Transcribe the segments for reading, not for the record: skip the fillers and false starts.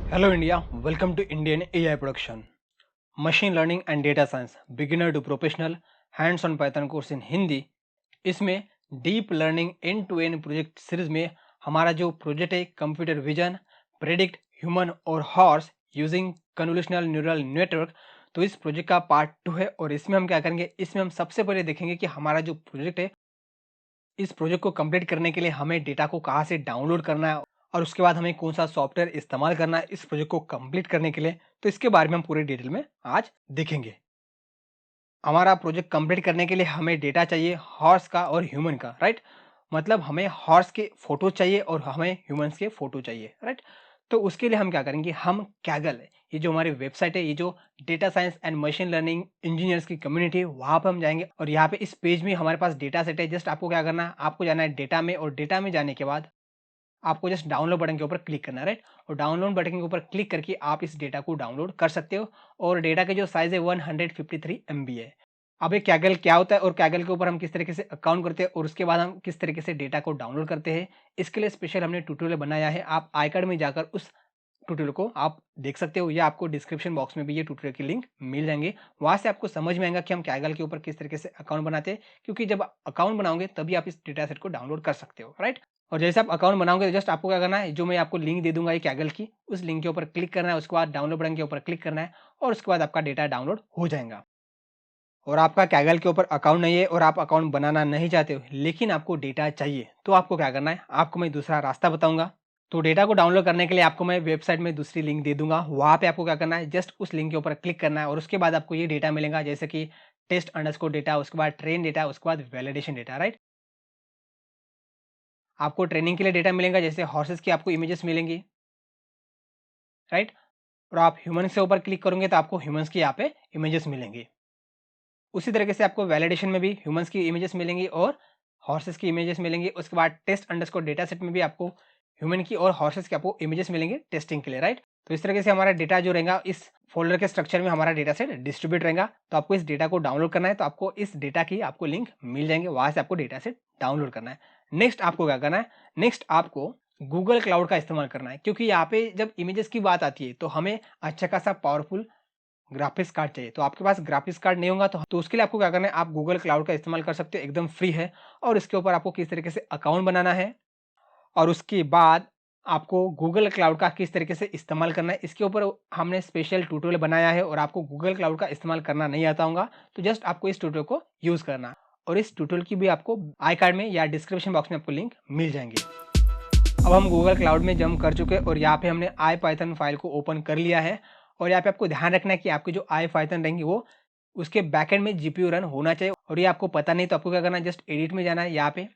Hello India, welcome to Indian AI production. Machine learning and data science beginner to professional hands on Python course in Hindi. इसमें deep learning end to end project series में हमारा जो project है computer vision predict human और horse using convolutional neural network. तो इस project का part 2 है और इसमें हम क्या करेंगे, इसमें हम सबसे पहले देखेंगे कि हमारा जो प्रोजेक्ट है इस प्रोजेक्ट को कंप्लीट करने के लिए हमें डेटा को कहाँ से डाउनलोड करना है और उसके बाद हमें कौन सा सॉफ्टवेयर इस्तेमाल करना है इस प्रोजेक्ट को कंप्लीट करने के लिए। तो इसके बारे में हम पूरे डिटेल में आज देखेंगे। हमारा प्रोजेक्ट कंप्लीट करने के लिए हमें डेटा चाहिए हॉर्स का और ह्यूमन का, राइट। मतलब हमें हॉर्स के फोटो चाहिए और हमें ह्यूमंस के फोटो चाहिए, राइट। तो उसके लिए हम क्या करेंगे, हम कैगल ये जो हमारी वेबसाइट है, ये जो data science and machine learning engineers की कम्युनिटी है, वहां पर हम जाएंगे और यहाँ पे इस पेज में हमारे पास डेटा सेट है। जस्ट आपको क्या करना है, आपको जाना है डेटा में और डेटा में जाने के बाद आपको जस्ट डाउनलोड बटन के ऊपर क्लिक करना है, राइट। और डाउनलोड बटन के ऊपर क्लिक करके आप इस डेटा को डाउनलोड कर सकते हो। और डेटा के जो साइज है 153 MB है। अब ये कैगल क्या होता है और कैगल के ऊपर हम किस तरीके से अकाउंट करते हैं और उसके बाद हम किस तरीके से डेटा को डाउनलोड करते हैं, इसके लिए स्पेशल हमने ट्यूटोरियल बनाया है। आप आई कार्ड में जाकर उस ट्यूटोरियल को आप देख सकते हो या आपको डिस्क्रिप्शन बॉक्स में भी ये ट्यूटोरियल की लिंक मिल जाएंगे। वहां से आपको समझ में आएगा कि हम कैगल के ऊपर किस तरीके से अकाउंट बनाते हैं, क्योंकि जब अकाउंट बनाओगे तभी आप इस डेटा सेट को डाउनलोड कर सकते हो, राइट। और जैसे आप अकाउंट बनाओगे तो जस्ट आपको क्या करना है, जो मैं आपको लिंक दे दूंगा ये कैगल की, उस लिंक के ऊपर क्लिक करना है, उसके बाद डाउनलोड बटन के ऊपर क्लिक करना है और उसके बाद आपका डेटा डाउनलोड हो जाएगा। और आपका कैगल के ऊपर अकाउंट नहीं है और आप अकाउंट बनाना नहीं चाहते हो लेकिन आपको डेटा चाहिए, तो आपको क्या करना है, आपको मैं दूसरा रास्ता बताऊंगा। तो डेटा को डाउनलोड करने के लिए आपको मैं वेबसाइट में दूसरी लिंक दे दूंगा। वहां पे आपको क्या करना है, जस्ट उस लिंक के ऊपर क्लिक करना है और उसके बाद आपको ये डेटा मिलेगा, जैसे कि टेस्ट अंडरस्कोर डेटा, उसके बाद ट्रेन डेटा, उसके बाद वैलिडेशन डेटा, राइट। आपको ट्रेनिंग के लिए डेटा मिलेगा, जैसे हॉर्सेस की आपको इमेजेस मिलेंगी, राइट। और आप ह्यूमन से ऊपर क्लिक करोगे तो आपको ह्यूमंस की यहाँ पे इमेजेस मिलेंगी। उसी तरीके से आपको वैलिडेशन में भी ह्यूमंस की इमेजेस मिलेंगी और हॉर्सेस की इमेजेस मिलेंगी। उसके बाद टेस्ट अंडरस्कोर डेटा सेट में भी आपको ह्यूमन की और हॉर्सेस की आपको इमेजेस मिलेंगे टेस्टिंग के लिए, राइट। तो इस तरीके से हमारा डेटा जो रहेगा इस फोल्डर के स्ट्रक्चर में हमारा डेटा सेट डिस्ट्रीब्यूट रहेगा। तो आपको इस डेटा को डाउनलोड करना है तो आपको इस डेटा की आपको लिंक मिल जाएंगे, वहां से आपको डेटा सेट डाउनलोड करना है। नेक्स्ट आपको क्या करना है, नेक्स्ट आपको गूगल क्लाउड का इस्तेमाल करना है, क्योंकि यहाँ पे जब इमेजेस की बात आती है तो हमें अच्छा खासा पावरफुल ग्राफिक्स कार्ड चाहिए। तो आपके पास ग्राफिक्स कार्ड नहीं होगा तो उसके लिए आपको क्या करना है, आप गूगल क्लाउड का इस्तेमाल कर सकते हो, एकदम फ्री है। और इसके ऊपर आपको किस तरीके से अकाउंट बनाना है और उसके बाद आपको गूगल क्लाउड का किस तरीके से इस्तेमाल करना है, इसके ऊपर हमने स्पेशल ट्यूटोरियल बनाया है। और आपको गूगल क्लाउड का इस्तेमाल करना नहीं आता होगा तो जस्ट आपको इस ट्यूटोरियल को यूज करना है। और इस ट्यूटोरियल की भी आपको आई कार्ड में या डिस्क्रिप्शन बॉक्स में आपको लिंक मिल जाएंगे। अब हम गूगल क्लाउड में जंप कर चुके हैं और यहाँ पे हमने आई पाइथन फाइल को ओपन कर लिया है। और यहाँ पे आपको ध्यान रखना है कि आपकी जो आई पाइथन रहेंगी वो उसके बैकएंड में जीपीयू रन होना चाहिए। और ये आपको पता नहीं तो आपको क्या करना है, जस्ट एडिट में जाना है यहाँ पे।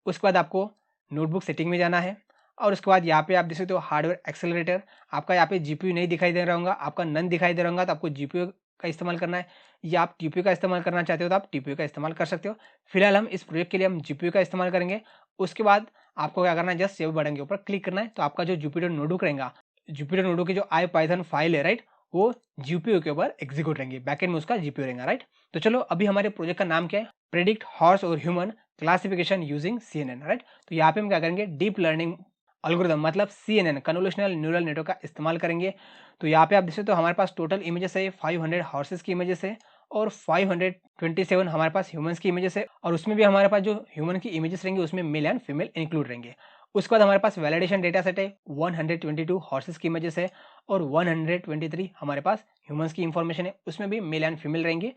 उसके बाद आपको नोटबुक सेटिंग में जाना है और उसके बाद यहाँ पे आप देख सकते हो हार्डवेयर एक्सेलरेटर। आपका यहाँ पे जीपीयू नहीं दिखाई दे रहा होगा, आपका नन दिखाई दे रहा होगा, तो आपको जीपीयू का इस्तेमाल करना है। या आप टीपीयू का इस्तेमाल करना चाहते हो तो आप टीपीयू का इस्तेमाल कर सकते हो। फिलहाल हम इस प्रोजेक्ट के लिए हम जीपीयू का इस्तेमाल करेंगे। उसके बाद आपको क्या करना है, जस्ट सेव बटन के ऊपर क्लिक करना है। तो आपका जो जुपिटर नोटबुक रहेगा, जुपिटर नोटबुक की जो आई पाइथन फाइल है, राइट, वो जीपीयू के ऊपर एग्जीक्यूट रहेंगे, बैकएंड में उसका जीपीयू रहेगा, राइट। तो चलो अभी हमारे प्रोजेक्ट का नाम क्या है, प्रेडिक्ट हॉर्स और human classification using CNN, right. तो यहाँ पे हम क्या करेंगे, डीप लर्निंग एल्गोरिथम मतलब CNN कन्वोल्यूशनल न्यूरल नेटवर्क का इस्तेमाल करेंगे। तो यहाँ पे आप देख सकते हो हमारे पास टोटल इमेजेस है 500 हॉर्सेस की इमेजेस है और 527 हमारे पास ह्यूमंस की इमेजेस है। और उसमें भी हमारे पास जो ह्यूमन की इमेजेस रहेंगे उसमें मेल एंड फीमेल इंक्लूड रहेंगे। उसके बाद हमारे पास वैलिडेशन डेटा सेट है, 122 हॉर्सेस की इमेजेस है और 123 हमारे पास ह्यूमंस की इंफॉर्मेशन है, उसमें भी मेल एंड फीमेल रहेंगे।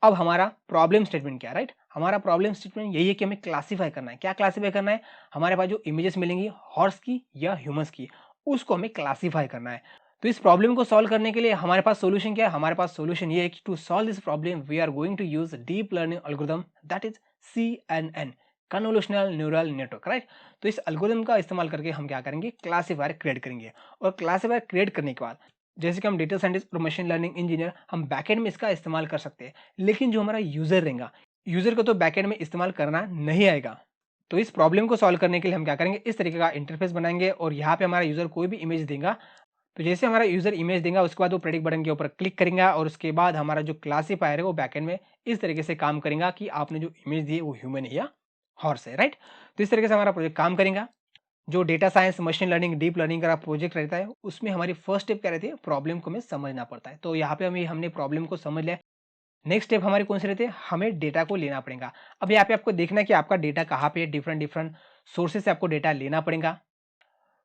अब हमारा प्रॉब्लम स्टेटमेंट क्या है, राइट। हमारा प्रॉब्लम स्टेटमेंट यही है कि हमें क्लासीफाई करना है। क्या क्लासीफाई करना है, हमारे पास जो इमेजेस मिलेंगी हॉर्स की या ह्यूमंस की, उसको हमें क्लासीफाई करना है। तो इस प्रॉब्लम को सॉल्व करने के लिए हमारे पास सॉल्यूशन क्या है, हमारे पास सॉल्यूशन ये है कि to solve this problem we are going to use deep learning algorithm, that is CNN convolutional neural network, right. तो इस एल्गोरिथम का इस्तेमाल करके हम क्या करेंगे, क्लासीफायर क्रिएट करेंगे। और क्लासीफायर क्रिएट करने के बाद जैसे कि हम डेटा साइंटिस्ट और मशीन लर्निंग इंजीनियर हम बैकएंड में इसका इस्तेमाल कर सकते हैं, लेकिन जो हमारा यूजर रहेगा, यूजर को तो बैकएंड में इस्तेमाल करना नहीं आएगा। तो इस प्रॉब्लम को सॉल्व करने के लिए हम क्या करेंगे, इस तरीके का इंटरफेस बनाएंगे और यहाँ पे हमारा यूजर कोई भी इमेज देगा। तो जैसे हमारा यूजर इमेज देगा उसके बाद वो प्रेडिक्ट बटन के ऊपर क्लिक करेगा और उसके बाद हमारा जो क्लासीफायर है वो बैकएंड में इस तरीके से काम करेगा कि आपने जो इमेज दी है वो ह्यूमन है या हॉर्स है, राइट। तो इस तरीके से हमारा प्रोजेक्ट काम करेगा। जो data science, machine learning, deep learning का प्रोजेक्ट रहता है, उसमें हमारी फर्स्ट स्टेप क्या रहती है, प्रॉब्लम को हमें समझना पड़ता है। तो यहाँ पे हमने प्रॉब्लम को समझ लिया। नेक्स्ट स्टेप हमारी कौन सी रहती है, हमें डेटा को लेना पड़ेगा। अब यहाँ पे आपको देखना है कि आपका डेटा कहाँ पे है, डिफरेंट डिफरेंट सोर्सेज से आपको डेटा लेना पड़ेगा।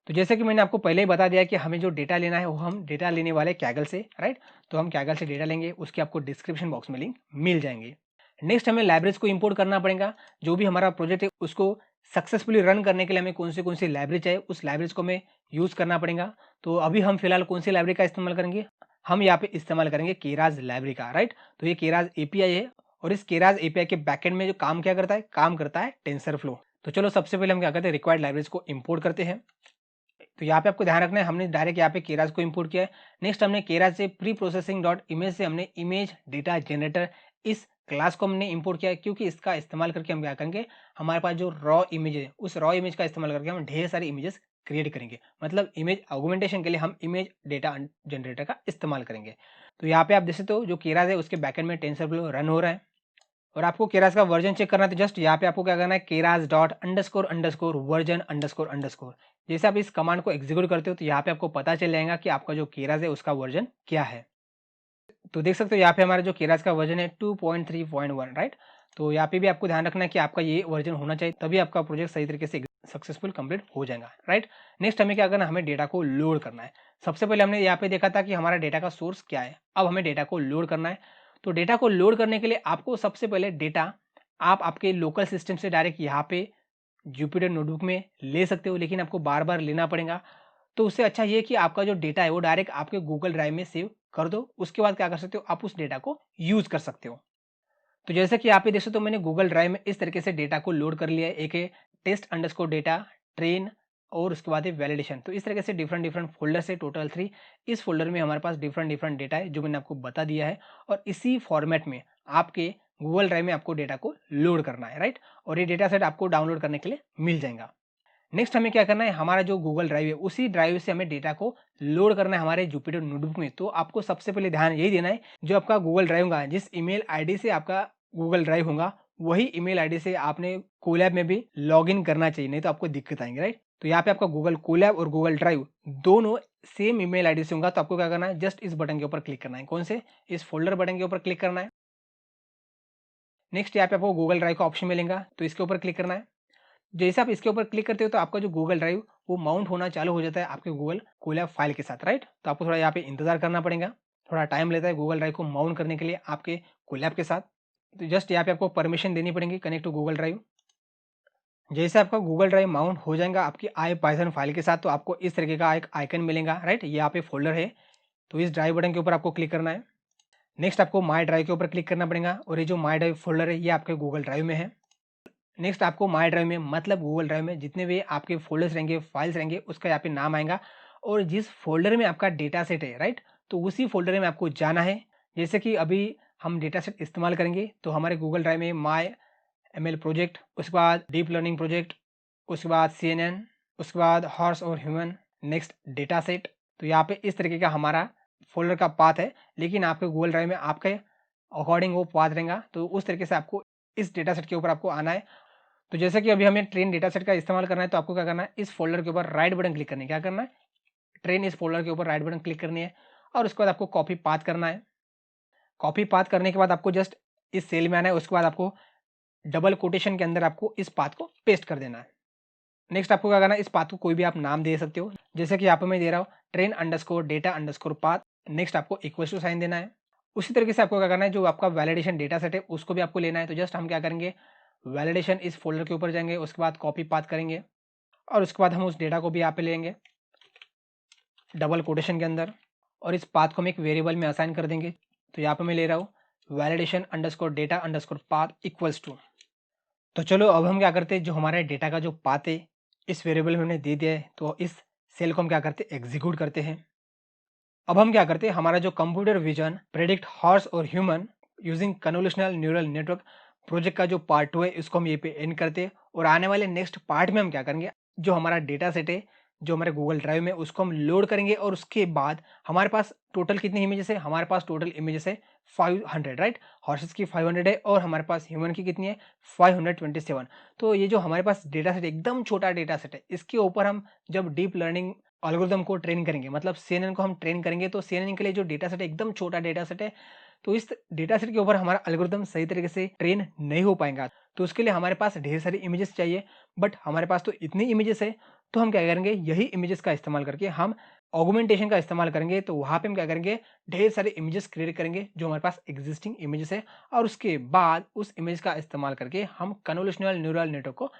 तो जैसे कि मैंने आपको पहले ही बता दिया कि हमें जो डेटा लेना है वो हम डेटा लेने वाले कैगल से, राइट। तो हम कैगल से डेटा लेंगे, उसके आपको डिस्क्रिप्शन बॉक्स में लिंक मिल जाएंगे। नेक्स्ट हमें लाइब्रेरीज को इंपोर्ट करना पड़ेगा। जो भी हमारा प्रोजेक्ट है उसको सक्सेसफुली रन करने के लिए हमें कौन सी लाइब्रेरी चाहिए, उस लाइब्रेरीज को हमें यूज करना पड़ेगा। तो अभी हम फिलहाल कौन सी लाइब्रेरी का इस्तेमाल करेंगे, हम यहाँ पे इस्तेमाल करेंगे केराज लाइब्रेरी का, राइट। तो ये केराज एपीआई है और इस केराज एपीआई के बैकएंड में जो काम क्या करता है, काम करता है टेंसरफ्लो। तो चलो सबसे पहले हम क्या करते हैं, रिक्वायर्ड लाइब्रेरीज को इंपोर्ट करते हैं। तो यहाँ पे आपको ध्यान रखना है, हमने डायरेक्ट यहाँ पे केराज को इंपोर्ट किया है। नेक्स्ट हमने केराज से प्री प्रोसेसिंग डॉट इमेज से हमने इमेज डेटा जनरेटर इस क्लास को हमने इंपोर्ट किया है, क्योंकि इसका इस्तेमाल करके हम क्या करेंगे, हमारे पास जो रॉ इमेज है उस रॉ इमेज का इस्तेमाल करके हम ढेर सारी इमेजेस क्रिएट करेंगे। मतलब इमेज ऑगमेंटेशन के लिए हम इमेज डेटा जनरेटर का इस्तेमाल करेंगे। तो यहाँ पे आप देख सकते हो जो केराज है उसके बैकएंड में टेंसरफ्लो रन हो रहा है और आपको केराज का वर्जन चेक करना है। तो जस्ट यहाँ पे आपको क्या करना है, केराज dot underscore underscore version underscore underscore. जैसे आप इस कमांड को एग्जीक्यूट करते हो तो यहाँ पे आपको पता चल जाएगा कि आपका जो केराज है उसका वर्जन क्या है। तो देख सकते हो यहाँ पे हमारा जो केराज का वर्जन है 2.3.1, राइट। तो यहाँ पे भी आपको ध्यान रखना है कि आपका ये वर्जन होना चाहिए, तभी आपका प्रोजेक्ट सही तरीके से सक्सेसफुल कंप्लीट हो जाएगा, राइट। नेक्स्ट हमें क्या करना है, हमें डेटा को लोड करना है। सबसे पहले हमने यहाँ पे देखा था कि हमारा डेटा का सोर्स क्या है, अब हमें डेटा को लोड करना है। तो डेटा को लोड करने के लिए आपको सबसे पहले डेटा आप आपके लोकल सिस्टम से डायरेक्ट यहाँ पे जुपिटर नोटबुक में ले सकते हो, लेकिन आपको बार बार लेना पड़ेगा। तो उससे अच्छा ये कि आपका जो डेटा है वो डायरेक्ट आपके गूगल ड्राइव में सेव कर दो। उसके बाद क्या कर सकते हो, आप उस डेटा को यूज कर सकते हो। तो जैसे कि यहाँ पे देख सकते हो मैंने गूगल ड्राइव में इस तरीके से डेटा को लोड कर लिया है। एक है टेस्ट अंडरस्कोर डेटा, ट्रेन और उसके बाद है वैलिडेशन। तो इस तरीके से डिफरेंट डिफरेंट फोल्डर से टोटल 3, इस फोल्डर में हमारे पास डिफरेंट डिफरेंट डेटा है जो मैंने आपको बता दिया है। और इसी फॉर्मेट में आपके गूगल ड्राइव में आपको डेटा को लोड करना है, राइट। और ये डेटा सेट आपको डाउनलोड करने के लिए मिल जाएगा। नेक्स्ट हमें क्या करना है, हमारा जो गूगल ड्राइव है उसी ड्राइव से हमें डेटा को लोड करना है हमारे जुपिटर नोटबुक में। तो आपको सबसे पहले ध्यान यही देना है, जो आपका गूगल ड्राइव होगा, जिस ईमेल आईडी से आपका गूगल ड्राइव होगा वही ईमेल आईडी से आपने कोलैब में भी लॉगिन करना चाहिए, नहीं तो आपको दिक्कत आएंगे, राइट। तो यहाँ पे आपका गूगल कोलैब और गूगल ड्राइव दोनों सेम ईमेल आईडी से होगा। तो आपको क्या करना है, जस्ट इस बटन के ऊपर क्लिक करना है। कौन से, इस फोल्डर बटन के ऊपर क्लिक करना है। नेक्स्ट यहाँ पे आपको गूगल ड्राइव का ऑप्शन मिलेगा, तो इसके ऊपर क्लिक करना है। जैसे आप इसके ऊपर क्लिक करते हो तो आपका जो गूगल ड्राइव वो माउंट होना चालू हो जाता है आपके गूगल कोलैब फाइल के साथ, राइट। तो आपको थोड़ा यहाँ पे इंतजार करना पड़ेगा, थोड़ा टाइम लेता है गूगल ड्राइव को माउंट करने के लिए आपके कोलैब के साथ। तो जस्ट यहाँ पे आपको परमिशन देनी पड़ेगी, कनेक्ट टू गूगल ड्राइव। जैसे आपका गूगल ड्राइव माउंट हो जाएगा आपकी IPython फाइल के साथ, तो आपको इस तरीके का एक आइकन मिलेगा, राइट। यहाँ पे फोल्डर है, तो इस ड्राइव बटन के ऊपर आपको क्लिक करना है। नेक्स्ट आपको माई ड्राइव के ऊपर क्लिक करना पड़ेगा और ये जो माई ड्राइव फोल्डर है ये आपके गूगल ड्राइव में है। नेक्स्ट आपको माई ड्राइव में मतलब गूगल ड्राइव में जितने भी आपके फोल्डर्स रहेंगे, फाइल्स रहेंगे, उसका यहाँ पे नाम आएगा और जिस फोल्डर में आपका डेटा सेट है, राइट, तो उसी फोल्डर में आपको जाना है। जैसे कि अभी हम डेटा सेट इस्तेमाल करेंगे तो हमारे गूगल ड्राइव में माई ML प्रोजेक्ट, उसके बाद डीप लर्निंग प्रोजेक्ट, उसके बाद CNN, उसके बाद हॉर्स और ह्यूमन, नेक्स्ट डेटा सेट। तो यहाँ पे इस तरीके का हमारा फोल्डर का पाथ है, लेकिन आपके गूगल ड्राइव में आपके अकॉर्डिंग वो पाथ रहेगा। तो उस तरीके से आपको इस डेटा सेट के ऊपर आपको आना है। तो जैसे कि अभी हमें ट्रेन डेटा सेट का इस्तेमाल करना है, तो आपको क्या करना है, इस फोल्डर के ऊपर राइट बटन क्लिक करनी है। क्या करना है, ट्रेन इस फोल्डर के ऊपर राइट बटन क्लिक करनी है और उसके बाद आपको कॉपी पाथ करना है। कॉपी पाथ करने के बाद आपको जस्ट इस सेल में आना है, उसके बाद आपको डबल कोटेशन के अंदर आपको इस पाथ को पेस्ट कर देना है। नेक्स्ट आपको क्या करना है, इस पाथ को कोई भी आप नाम दे सकते हो, जैसे कि यहाँ पे मैं दे रहा हूँ train underscore data underscore path. Next आपको इक्वल टू साइन देना है। उसी तरीके से आपको क्या करना है, जो आपका वैलिडेशन डेटा सेट है उसको भी आपको लेना है। तो जस्ट हम क्या करेंगे, वैलिडेशन इस फोल्डर के ऊपर जाएंगे, उसके बाद कॉपी पाथ करेंगे और उसके बाद हम उस डेटा को भी यहाँ पे लेंगे डबल कोटेशन के अंदर और इस पाथ को हम एक वेरिएबल में असाइन कर देंगे। तो यहाँ पे मैं ले रहा हूँ validation underscore data underscore path equals to. तो चलो अब हम क्या करते हैं, जो हमारे डेटा का जो पाथ है इस वेरिएबल में हमने दे दिया है, तो इस सेल को हम क्या करते हैं, एग्जीक्यूट करते हैं। अब हम क्या करते हैं, हमारा जो कंप्यूटर विजन प्रेडिक्ट हॉर्स और human using convolutional neural network project का जो पार्ट 2 है इसको हम ये पे एंड करते हैं और आने वाले नेक्स्ट पार्ट में हम क्या करेंगे, जो हमारा डेटा सेट है जो हमारे गूगल ड्राइव में, उसको हम लोड करेंगे और उसके बाद हमारे पास टोटल कितनी इमेजेस है? हमारे पास टोटल इमेजेस है 500, राइट? हॉर्सेस की 500 है और हमारे पास ह्यूमन की कितनी है? 527। तो ये जो हमारे पास डेटा सेट, एकदम छोटा डेटा सेट है, इसके ऊपर हम जब डीप लर्निंग एल्गोरिदम को ट्रेन करेंगे, मतलब सीएनएन को हम ट्रेन करेंगे, तो सीएनएन के लिए जो डेटा सेट है, एकदम छोटा डेटा सेट है, तो इस डेटा सेट के ऊपर हमारा एल्गोरिदम सही तरीके से ट्रेन नहीं हो पाएगा। तो उसके लिए हमारे पास ढेर सारी इमेजेस चाहिए, बट हमारे पास तो इतनी इमेजेस है, तो हम क्या करेंगे, यही इमेजेस का इस्तेमाल करके हम ऑगमेंटेशन का इस्तेमाल करेंगे। तो वहाँ पे हम क्या करेंगे, ढेर सारे इमेजेस क्रिएट करेंगे जो हमारे पास एग्जिस्टिंग इमेजेस है, और उसके बाद उस इमेज का इस्तेमाल करके हम कन्वोल्यूशनल न्यूरल नेटवर्क को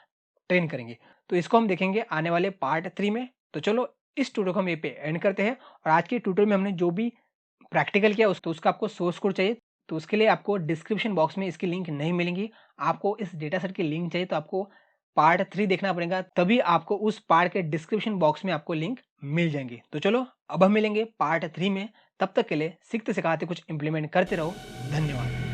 ट्रेन करेंगे। तो इसको हम देखेंगे आने वाले पार्ट 3 में। तो चलो इस ट्यूटोरियल को हम यहीं पे एंड करते हैं, और आज के ट्यूटोरियल में हमने जो भी प्रैक्टिकल किया तो उसका आपको सोर्स कोड चाहिए, तो उसके लिए आपको डिस्क्रिप्शन बॉक्स में इसकी लिंक नहीं मिलेंगी। आपको इस डेटा सेट की लिंक चाहिए, तो आपको पार्ट 3 देखना पड़ेगा, तभी आपको उस पार्ट के डिस्क्रिप्शन बॉक्स में आपको लिंक मिल जाएंगी। तो चलो अब हम मिलेंगे पार्ट 3 में, तब तक के लिए सीखते सिखाते कुछ इंप्लीमेंट करते रहो। धन्यवाद।